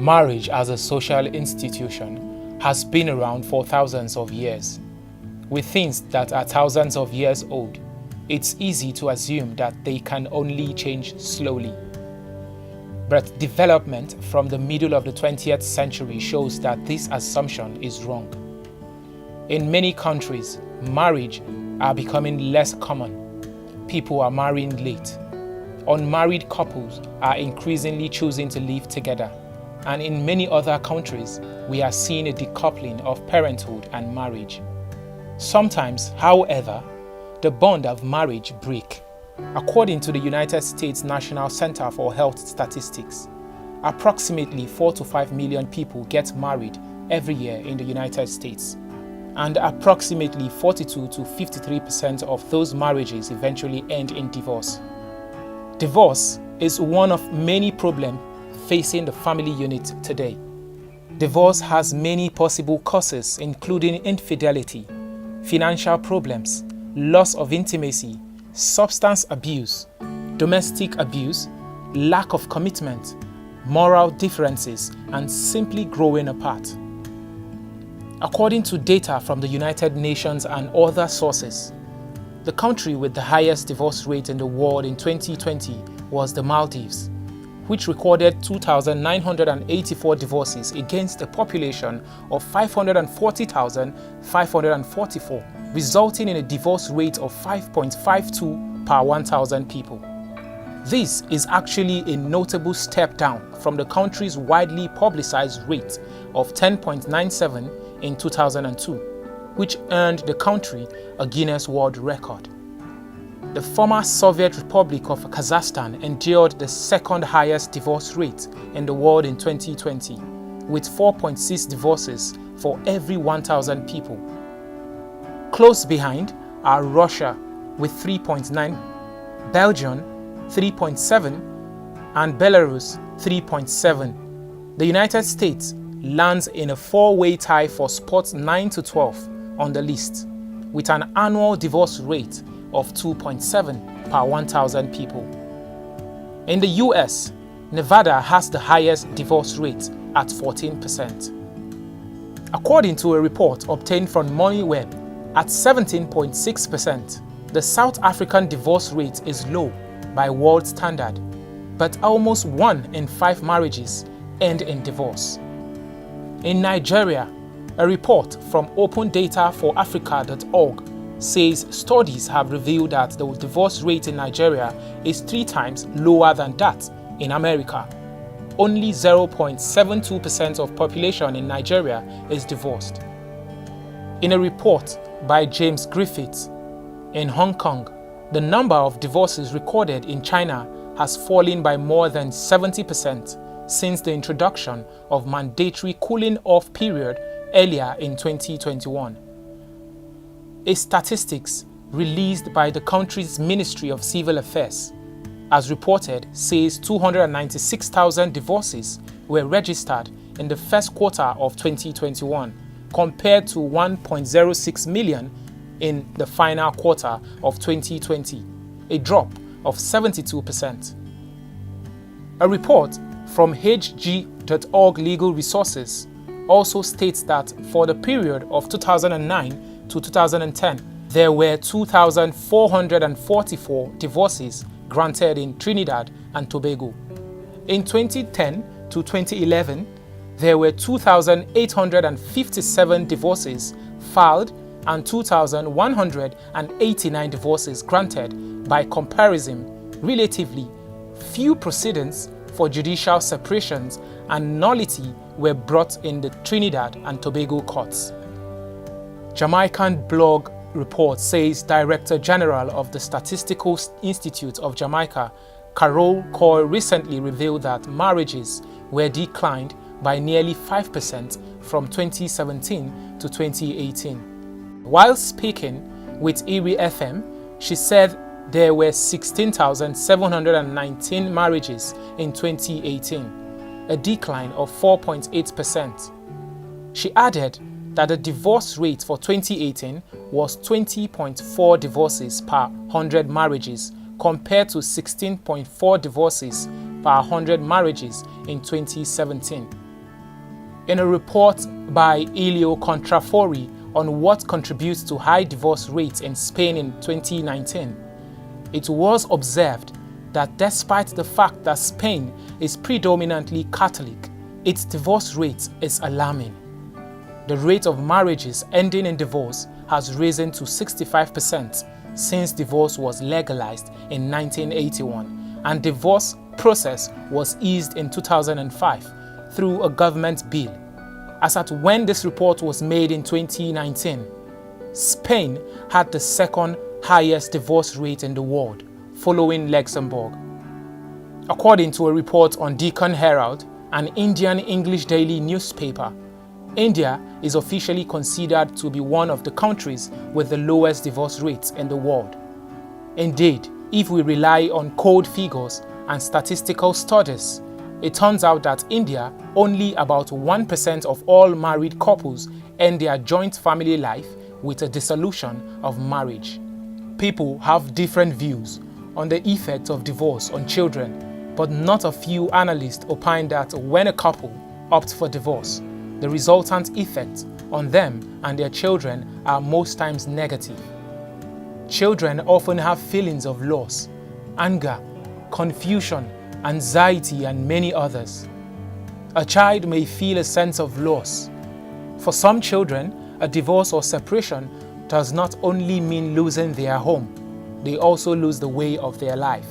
Marriage as a social institution has been around for thousands of years. With things that are thousands of years old, it's easy to assume that they can only change slowly. But development from the middle of the 20th century shows that this assumption is wrong. In many countries, marriage are becoming less common. People are marrying late. Unmarried couples are increasingly choosing to live together. And in many other countries, we are seeing a decoupling of parenthood and marriage. Sometimes, however, the bond of marriage breaks. According to the United States National Center for Health Statistics, approximately 4 to 5 million people get married every year in the United States, and approximately 42 to 53% of those marriages eventually end in divorce. Divorce is one of many problems facing the family unit today. Divorce has many possible causes, including infidelity, financial problems, loss of intimacy, substance abuse, domestic abuse, lack of commitment, moral differences, and simply growing apart. According to data from the United Nations and other sources, the country with the highest divorce rate in the world in 2020 was the Maldives, which recorded 2,984 divorces against a population of 540,544, resulting in a divorce rate of 5.52 per 1,000 people. This is actually a notable step down from the country's widely publicized rate of 10.97 in 2002, which earned the country a Guinness World Record. The former Soviet Republic of Kazakhstan endured the second highest divorce rate in the world in 2020, with 4.6 divorces for every 1,000 people. Close behind are Russia with 3.9, Belgium 3.7, and Belarus 3.7. The United States lands in a four-way tie for spots 9 to 12 on the list, with an annual divorce rate of 2.7 per 1,000 people. In the US, Nevada has the highest divorce rate at 14%. According to a report obtained from MoneyWeb, at 17.6%, the South African divorce rate is low by world standard, but almost 1 in 5 marriages end in divorce. In Nigeria, a report from OpenDataForAfrica.org says studies have revealed that the divorce rate in Nigeria is 3 times lower than that in America. Only 0.72% of population in Nigeria is divorced. In a report by James Griffiths, in Hong Kong, the number of divorces recorded in China has fallen by more than 70% since the introduction of mandatory cooling off period earlier in 2021. A statistics released by the country's Ministry of Civil Affairs, as reported, says 296,000 divorces were registered in the first quarter of 2021, compared to 1.06 million in the final quarter of 2020, a drop of 72%. A report from HG.org Legal Resources also states that for the period of 2009 to 2010, there were 2,444 divorces granted in Trinidad and Tobago. In 2010 to 2011, there were 2,857 divorces filed and 2,189 divorces granted. By comparison, relatively few proceedings for judicial separations and nullity were brought in the Trinidad and Tobago courts. Jamaican blog report says Director General of the Statistical Institute of Jamaica, Carol Coy, recently revealed that marriages were declined by nearly 5% from 2017 to 2018. While speaking with Erie FM, she said there were 16,719 marriages in 2018, a decline of 4.8%. She added that the divorce rate for 2018 was 20.4 divorces per 100 marriages compared to 16.4 divorces per 100 marriages in 2017. In a report by Elio Contrafori on what contributes to high divorce rates in Spain in 2019, it was observed that despite the fact that Spain is predominantly Catholic, its divorce rate is alarming. The rate of marriages ending in divorce has risen to 65% since divorce was legalized in 1981, and divorce process was eased in 2005 through a government bill. As at when this report was made in 2019, Spain had the second highest divorce rate in the world, following Luxembourg. According to a report on Deccan Herald, an Indian English daily newspaper, India is officially considered to be one of the countries with the lowest divorce rates in the world. Indeed, if we rely on cold figures and statistical studies, it turns out that India, only about 1% of all married couples end their joint family life with a dissolution of marriage. People have different views on the effect of divorce on children, but not a few analysts opine that when a couple opts for divorce, the resultant effects on them and their children are most times negative. Children often have feelings of loss, anger, confusion, anxiety, and many others. A child may feel a sense of loss. For some children, a divorce or separation does not only mean losing their home, they also lose the way of their life.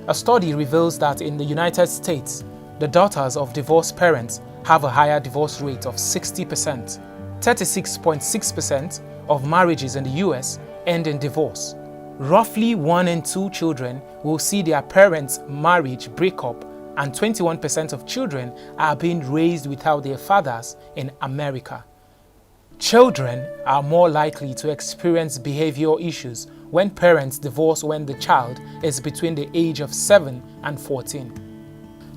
A study reveals that in the United States, the daughters of divorced parents have a higher divorce rate of 60%. 36.6% of marriages in the US end in divorce. Roughly 1 in 2 children will see their parents' marriage break up, and 21% of children are being raised without their fathers in America. Children are more likely to experience behavioral issues when parents divorce when the child is between the age of 7 and 14.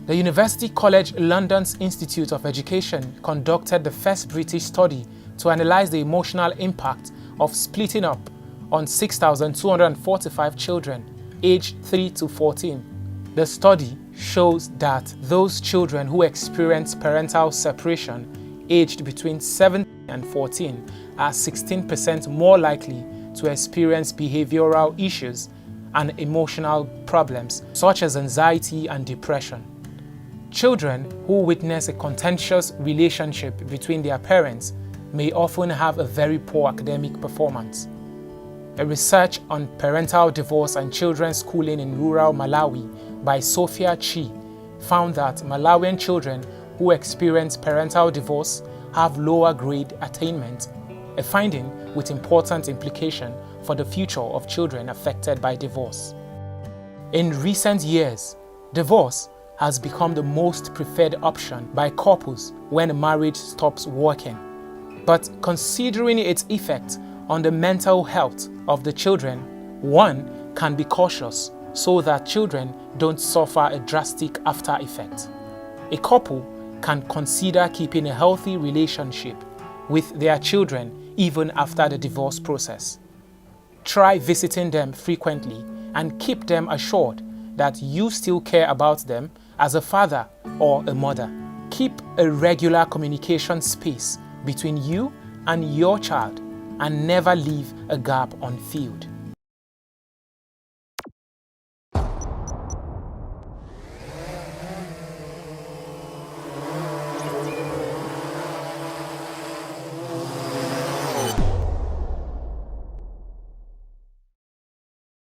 The University College London's Institute of Education conducted the first British study to analyze the emotional impact of splitting up on 6,245 children aged 3 to 14. The study shows that those children who experience parental separation aged between 7 and 14 are 16% more likely to experience behavioral issues and emotional problems such as anxiety and depression. Children who witness a contentious relationship between their parents may often have a very poor academic performance. A research on parental divorce and children's schooling in rural Malawi by Sophia Chi found that Malawian children who experience parental divorce have lower grade attainment, a finding with important implication for the future of children affected by divorce. In recent years, divorce has become the most preferred option by couples when a marriage stops working. But considering its effect on the mental health of the children, one can be cautious so that children don't suffer a drastic after effect. A couple can consider keeping a healthy relationship with their children even after the divorce process. Try visiting them frequently and keep them assured that you still care about them as a father or a mother. Keep a regular communication space between you and your child and never leave a gap unfilled.